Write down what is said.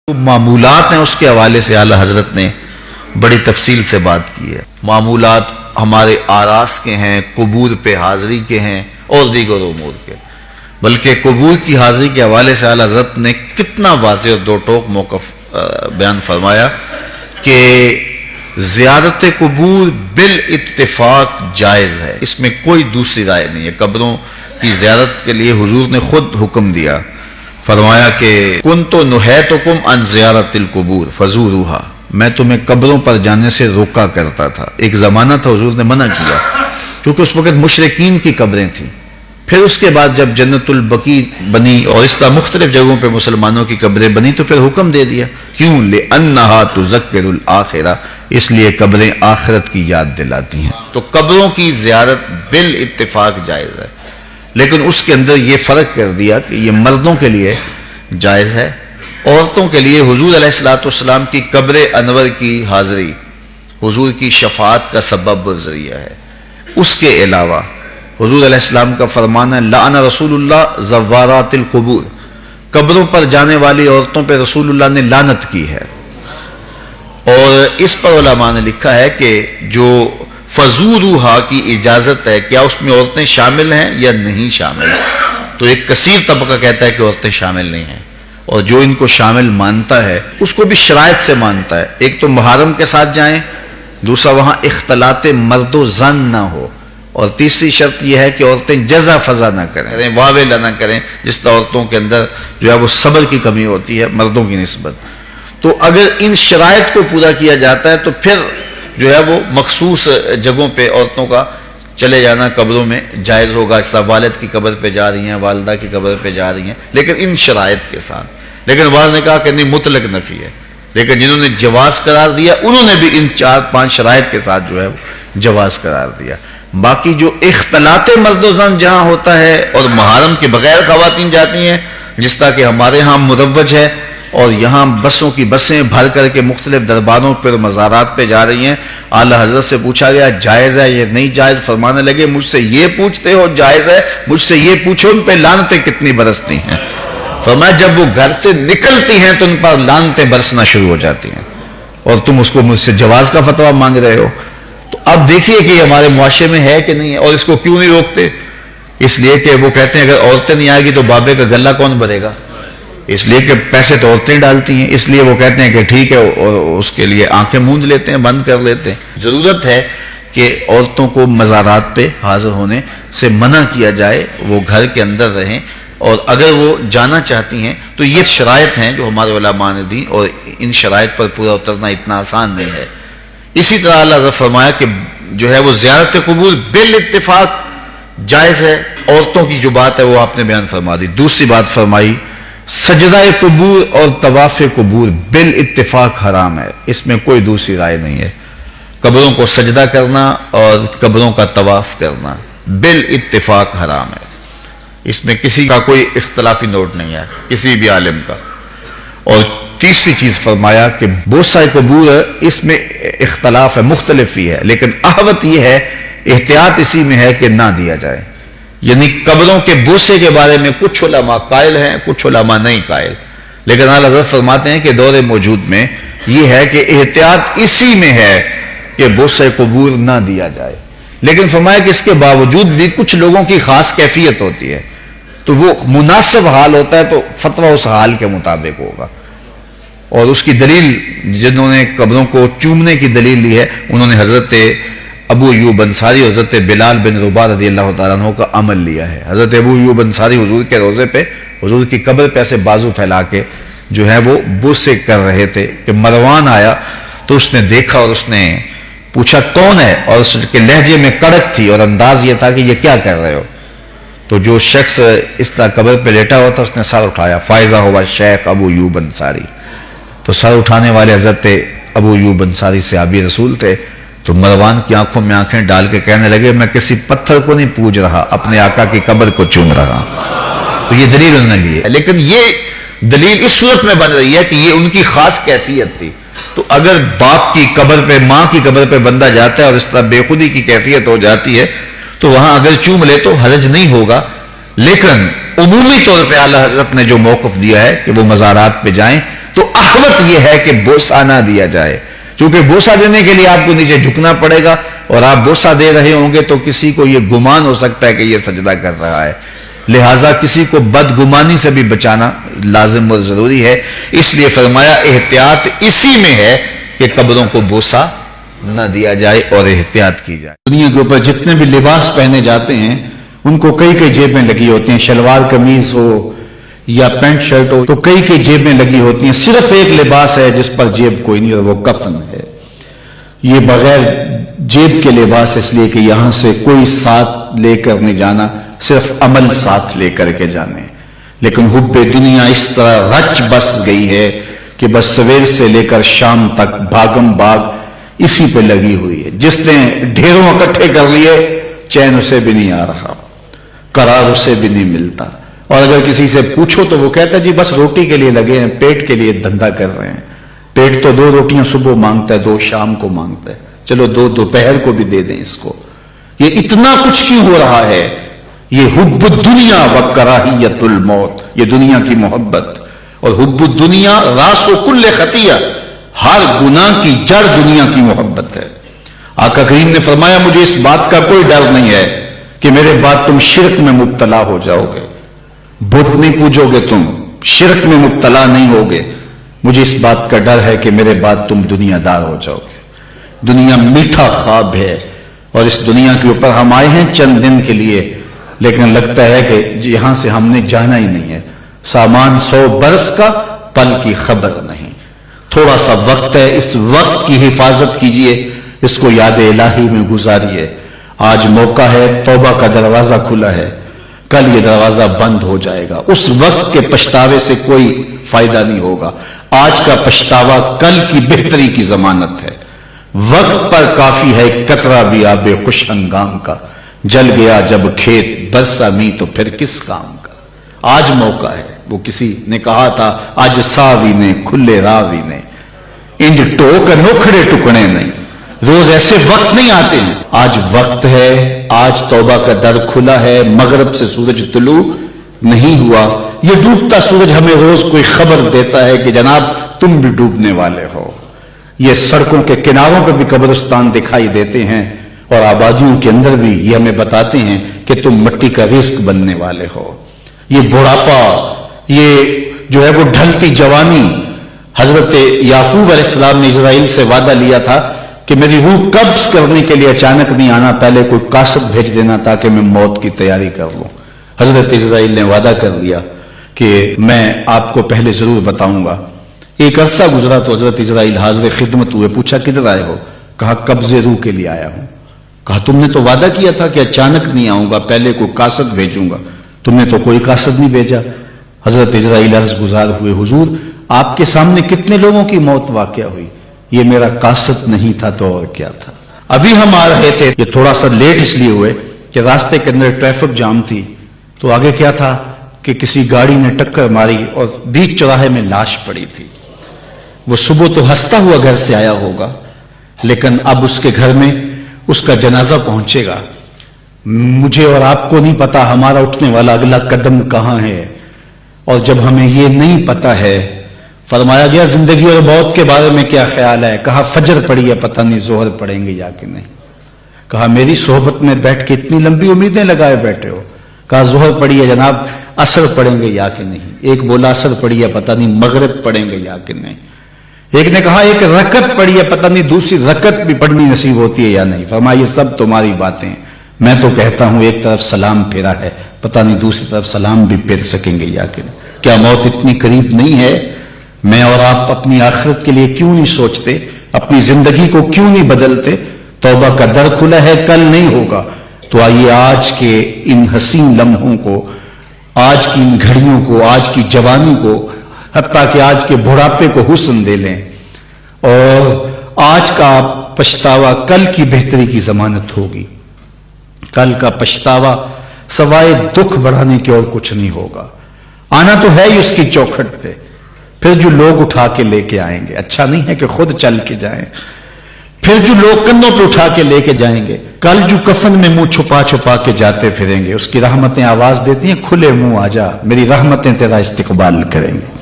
معمولات ہیں اس کے حوالے سے اعلیٰ حضرت نے بڑی تفصیل سے بات کی ہے۔ معمولات ہمارے آراس کے ہیں، قبور پہ حاضری کے ہیں اور دیگر امور کے، بلکہ قبور کی حاضری کے حوالے سے اعلیٰ حضرت نے کتنا واضح اور دو ٹوک موقف بیان فرمایا کہ زیارت قبور بالاتفاق جائز ہے، اس میں کوئی دوسری رائے نہیں ہے۔ قبروں کی زیارت کے لیے حضور نے خود حکم دیا، فرمایا کہ کنت نہیتکم عن زیارت القبور فزوروها، میں تمہیں قبروں پر جانے سے روکا کرتا تھا۔ ایک زمانہ تھا حضور نے منع کیا کیونکہ اس وقت مشرکین کی قبریں تھیں، پھر اس کے بعد جب جنت البقیع بنی اور اس طرح مختلف جگہوں پہ مسلمانوں کی قبریں بنی تو پھر حکم دے دیا، کیوں؟ لأنها تذکر الآخرہ، اس لیے قبریں آخرت کی یاد دلاتی ہیں۔ تو قبروں کی زیارت بالاتفاق جائز ہے، لیکن اس کے اندر یہ فرق کر دیا کہ یہ مردوں کے لیے جائز ہے، عورتوں کے لیے حضور علیہ الصلوۃ والسلام کی قبر انور کی حاضری حضور کی شفاعت کا سبب اور ذریعہ ہے۔ اس کے علاوہ حضور علیہ السلام کا فرمان ہے لعن رسول اللہ زوارات القبور، قبروں پر جانے والی عورتوں پہ رسول اللہ نے لعنت کی ہے۔ اور اس پر علماء نے لکھا ہے کہ جو فزوروہا کی اجازت ہے، کیا اس میں عورتیں شامل ہیں یا نہیں شامل؟ تو ایک کثیر طبقہ کہتا ہے کہ عورتیں شامل نہیں ہیں، اور جو ان کو شامل مانتا ہے اس کو بھی شرائط سے مانتا ہے۔ ایک تو محرم کے ساتھ جائیں، دوسرا وہاں اختلاط مرد و زن نہ ہو، اور تیسری شرط یہ ہے کہ عورتیں جزا فضا نہ کریں، واویلا نہ کریں، جس طرح عورتوں کے اندر جو ہے وہ صبر کی کمی ہوتی ہے مردوں کی نسبت۔ تو اگر ان شرائط کو پورا کیا جاتا ہے تو پھر جو ہے وہ مخصوص جگہوں پہ عورتوں کا چلے جانا قبروں میں جائز ہوگا، اس طرح والد کی قبر پہ جا رہی ہیں، والدہ کی قبر پہ جا رہی ہیں، لیکن ان شرائط کے ساتھ۔ لیکن بعض نے کہا کہ نہیں، مطلق نفی ہے، لیکن جنہوں نے جواز قرار دیا انہوں نے بھی ان 4-5 شرائط کے ساتھ جو ہے وہ جواز قرار دیا۔ باقی جو اختلاط مرد و زن جہاں ہوتا ہے اور محرم کے بغیر خواتین جاتی ہیں، جس طرح کہ ہمارے ہاں مروج ہے، اور یہاں بسوں کی بسیں بھر کر کے مختلف درباروں پر مزارات پہ جا رہی ہیں، اعلیٰ حضرت سے پوچھا گیا جائز ہے یہ نہیں جائز، فرمانے لگے مجھ سے یہ پوچھتے ہو جائز ہے، مجھ سے یہ پوچھو ان پہ لعنتیں کتنی برستی ہیں۔ فرمایا جب وہ گھر سے نکلتی ہیں تو ان پر لعنتیں برسنا شروع ہو جاتی ہیں، اور تم اس کو مجھ سے جواز کا فتویٰ مانگ رہے ہو۔ تو اب دیکھیے کہ یہ ہمارے معاشرے میں ہے کہ نہیں ہے، اور اس کو کیوں نہیں روکتے؟ اس لیے کہ وہ کہتے ہیں اگر عورتیں نہیں آئے گی تو بابے کا گلہ کون بھرے گا، اس لیے کہ پیسے تو عورتیں ڈالتی ہیں، اس لیے وہ کہتے ہیں کہ ٹھیک ہے، اور اس کے لیے آنکھیں موند لیتے ہیں، بند کر لیتے ہیں۔ ضرورت ہے کہ عورتوں کو مزارات پہ حاضر ہونے سے منع کیا جائے، وہ گھر کے اندر رہیں، اور اگر وہ جانا چاہتی ہیں تو یہ شرائط ہیں جو ہمارے علماء نے دی، اور ان شرائط پر پورا اترنا اتنا آسان نہیں ہے۔ اسی طرح اللہ نے فرمایا کہ جو ہے وہ زیارت قبور بالاتفاق جائز ہے، عورتوں کی جو بات ہے وہ آپ نے بیان فرما دی۔ دوسری بات فرمائی سجدہ قبور اور طواف قبور بالاتفاق حرام ہے، اس میں کوئی دوسری رائے نہیں ہے۔ قبروں کو سجدہ کرنا اور قبروں کا طواف کرنا بالاتفاق حرام ہے، اس میں کسی کا کوئی اختلافی نوٹ نہیں ہے کسی بھی عالم کا۔ اور تیسری چیز فرمایا کہ بوسہ قبور اس میں اختلاف ہے، مختلف ہی ہے، لیکن احوط یہ ہے، احتیاط اسی میں ہے کہ نہ دیا جائے۔ یعنی قبروں کے بوسے کے بارے میں کچھ علماء قائل ہیں، کچھ علماء نہیں قائل، لیکن اعلیٰ حضرت فرماتے ہیں کہ دور موجود میں یہ ہے کہ احتیاط اسی میں ہے کہ بوسہ قبور نہ دیا جائے، لیکن فرمایا کہ اس کے باوجود بھی کچھ لوگوں کی خاص کیفیت ہوتی ہے، تو وہ مناسب حال ہوتا ہے تو فتویٰ اس حال کے مطابق ہوگا۔ اور اس کی دلیل جنہوں نے قبروں کو چومنے کی دلیل لی ہے انہوں نے حضرت ابو ایوب انصاری، حضرت بلال بن رباح رضی اللہ تعالیٰ عنہ کا عمل لیا ہے۔ حضرت ابو ایوب انصاری حضور کے روضے پہ، حضور کی قبر پہ ایسے بازو پھیلا کے جو ہے وہ بوسے کر رہے تھے کہ مروان آیا تو اس نے دیکھا اور اس نے پوچھا کون ہے، اور اس کے لہجے میں کڑک تھی اور انداز یہ تھا کہ یہ کیا کر رہے ہو؟ تو جو شخص اس طرح قبر پہ لیٹا ہوا تھا اس نے سر اٹھایا، فائزہ ہوا شیخ ابو ایوب انصاری۔ تو سر اٹھانے والے حضرت ابو ایوب انصاری صحابی رسول تھے، تو مروان کی آنکھوں میں آنکھیں ڈال کے کہنے لگے میں کسی پتھر کو نہیں پوج رہا، اپنے آقا کی قبر کو چوم رہا۔ تو یہ دلیل انہوں نے لی ہے، لیکن یہ دلیل اس صورت میں بن رہی ہے کہ یہ ان کی خاص کیفیت تھی۔ تو اگر باپ کی قبر پہ، ماں کی قبر پہ بندہ جاتا ہے اور اس طرح بے خودی کی کیفیت ہو جاتی ہے تو وہاں اگر چوم لے تو حرج نہیں ہوگا، لیکن عمومی طور پہ اعلیٰ حضرت نے جو موقف دیا ہے کہ وہ مزارات پہ جائیں تو احوط یہ ہے کہ بوسہ نہ دیا جائے، کیونکہ بوسہ دینے کے لیے آپ کو نیچے جھکنا پڑے گا، اور آپ بوسہ دے رہے ہوں گے تو کسی کو یہ گمان ہو سکتا ہے کہ یہ سجدہ کر رہا ہے، لہٰذا کسی کو بدگمانی سے بھی بچانا لازم اور ضروری ہے۔ اس لیے فرمایا احتیاط اسی میں ہے کہ قبروں کو بوسہ نہ دیا جائے اور احتیاط کی جائے۔ دنیا کے اوپر جتنے بھی لباس پہنے جاتے ہیں ان کو کئی کئی جیبیں لگی ہوتی ہیں، شلوار قمیض ہو یا پینٹ شرٹ ہو تو کئی کئی جیبیں لگی ہوتی ہیں، صرف ایک لباس ہے جس پر جیب کوئی نہیں، اور وہ کفن ہے۔ یہ بغیر جیب کے لباس اس لیے کہ یہاں سے کوئی ساتھ لے کر نہیں جانا، صرف عمل ساتھ لے کر کے جانے، لیکن حب دنیا اس طرح رچ بس گئی ہے کہ بس سویر سے لے کر شام تک بھاگم بھاگ اسی پہ لگی ہوئی ہے۔ جس نے ڈھیروں اکٹھے کر لیے چین اسے بھی نہیں آ رہا، قرار اسے بھی نہیں ملتا، اور اگر کسی سے پوچھو تو وہ کہتا ہے جی بس روٹی کے لیے لگے ہیں، پیٹ کے لیے دھندا کر رہے ہیں، پیٹ تو 2 روٹیاں صبح مانگتا ہے، 2 شام کو مانگتا ہے، چلو 2 دوپہر کو بھی دے دیں اس کو۔ یہ اتنا کچھ کیوں ہو رہا ہے؟ یہ حب الدنیا و کراہیت الموت، یہ دنیا کی محبت، اور حب الدنیا راس و کل خطیہ، ہر گناہ کی جڑ دنیا کی محبت ہے۔ آقا کریم نے فرمایا مجھے اس بات کا کوئی ڈر نہیں ہے کہ میرے بعد تم شرک میں مبتلا ہو جاؤ گے، بت نہیں پوجو گے، تم شرک میں مبتلا نہیں ہوگے، مجھے اس بات کا ڈر ہے کہ میرے بعد تم دنیا دار ہو جاؤ گے۔ دنیا میٹھا خواب ہے، اور اس دنیا کے اوپر ہم آئے ہیں چند دن کے لیے، لیکن لگتا ہے کہ یہاں سے ہم نے جانا ہی نہیں ہے۔ سامان 100 برس کا، پل کی خبر نہیں، تھوڑا سا وقت ہے، اس وقت کی حفاظت کیجئے، اس کو یاد الہی میں گزاریے۔ آج موقع ہے، توبہ کا دروازہ کھلا ہے، کل یہ دروازہ بند ہو جائے گا، اس وقت کے پچھتاوے سے کوئی فائدہ نہیں ہوگا۔ آج کا پچھتاوا کل کی بہتری کی ضمانت ہے۔ وقت پر کافی ہے قطرہ بھی آب خوش ہنگام کا، جل گیا جب کھیت برسا می تو پھر کس کام کا۔ آج موقع ہے، وہ کسی نے کہا تھا آج ساوی نے کھلے راوی نے، انج ٹوک نوکھڑے ٹکڑے نہیں، روز ایسے وقت نہیں آتے ہیں۔ آج وقت ہے، آج توبہ کا در کھلا ہے، مغرب سے سورج طلوع نہیں ہوا، یہ ڈوبتا سورج ہمیں روز کوئی خبر دیتا ہے کہ جناب تم بھی ڈوبنے والے ہو۔ یہ سڑکوں کے کناروں پہ بھی قبرستان دکھائی دیتے ہیں، اور آبادیوں کے اندر بھی یہ ہمیں بتاتے ہیں کہ تم مٹی کا رزق بننے والے ہو۔ یہ بڑھاپا، یہ جو ہے وہ ڈھلتی جوانی، حضرت یعقوب علیہ السلام نے اسرائیل سے وعدہ لیا تھا کہ میری روح قبض کرنے کے لیے اچانک نہیں آنا، پہلے کوئی قاصد بھیج دینا تاکہ میں موت کی تیاری کر لوں۔ حضرت اسرائیل نے وعدہ کر لیا کہ میں آپ کو پہلے ضرور بتاؤں گا۔ ایک عرصہ گزرا تو حضرت اسرائیل حاضر خدمت ہوئے، پوچھا کدھر آئے ہو؟ کہا قبض روح کے لیے آیا ہوں۔ کہا تم نے تو وعدہ کیا تھا کہ اچانک نہیں آؤں گا، پہلے کوئی قاصد بھیجوں گا، تم نے تو کوئی قاصد نہیں بھیجا۔ حضرت اسرائیل عرض گزار ہوئے حضور آپ کے سامنے کتنے لوگوں کی موت واقع ہوئی، یہ میرا قاصد نہیں تھا تو اور کیا تھا۔ ابھی ہم آ رہے تھے، یہ تھوڑا سا لیٹ اس لیے ہوئے کہ راستے کے اندر ٹریفک جام تھی، تو آگے کیا تھا کہ کسی گاڑی نے ٹکر ماری اور بیچ چوراہے میں لاش پڑی تھی۔ وہ صبح تو ہنستا ہوا گھر سے آیا ہوگا، لیکن اب اس کے گھر میں اس کا جنازہ پہنچے گا۔ مجھے اور آپ کو نہیں پتا ہمارا اٹھنے والا اگلا قدم کہاں ہے، اور جب ہمیں یہ نہیں پتا ہے، فرمایا گیا زندگی اور موت کے بارے میں کیا خیال ہے؟ کہا فجر پڑی ہے، پتہ نہیں ظہر پڑیں گے یا کہ نہیں۔ کہا میری صحبت میں بیٹھ کے اتنی لمبی امیدیں لگائے بیٹھے ہو۔ کہا ظہر پڑی ہے جناب، عصر پڑیں گے یا کہ نہیں۔ ایک بولا عصر پڑی ہے، پتہ نہیں مغرب پڑیں گے یا کہ نہیں۔ ایک نے کہا ایک رکعت پڑی ہے، پتہ نہیں دوسری رکعت بھی پڑھنی نصیب ہوتی ہے یا نہیں۔ فرمایا یہ سب تمہاری باتیں، میں تو کہتا ہوں ایک طرف سلام پھیرا ہے، پتہ نہیں دوسری طرف سلام بھی پھیر سکیں گے یا کہ نہیں۔ کیا موت اتنی قریب نہیں ہے؟ میں اور آپ اپنی آخرت کے لیے کیوں نہیں سوچتے؟ اپنی زندگی کو کیوں نہیں بدلتے؟ توبہ کا در کھلا ہے، کل نہیں ہوگا۔ تو آئیے آج کے ان حسین لمحوں کو، آج کی ان گھڑیوں کو، آج کی جوانی کو، حتیٰ کہ آج کے بڑھاپے کو حسن دے لیں، اور آج کا پچھتاوا کل کی بہتری کی ضمانت ہوگی۔ کل کا پچھتاوا سوائے دکھ بڑھانے کے اور کچھ نہیں ہوگا۔ آنا تو ہے ہی اس کی چوکھٹ پہ، پھر جو لوگ اٹھا کے لے کے آئیں گے، اچھا نہیں ہے کہ خود چل کے جائیں، پھر جو لوگ کندھوں پہ اٹھا کے لے کے جائیں گے، کل جو کفن میں منہ چھپا چھپا کے جاتے پھریں گے، اس کی رحمتیں آواز دیتی ہیں کھلے منہ آ جا، میری رحمتیں تیرا استقبال کریں گے۔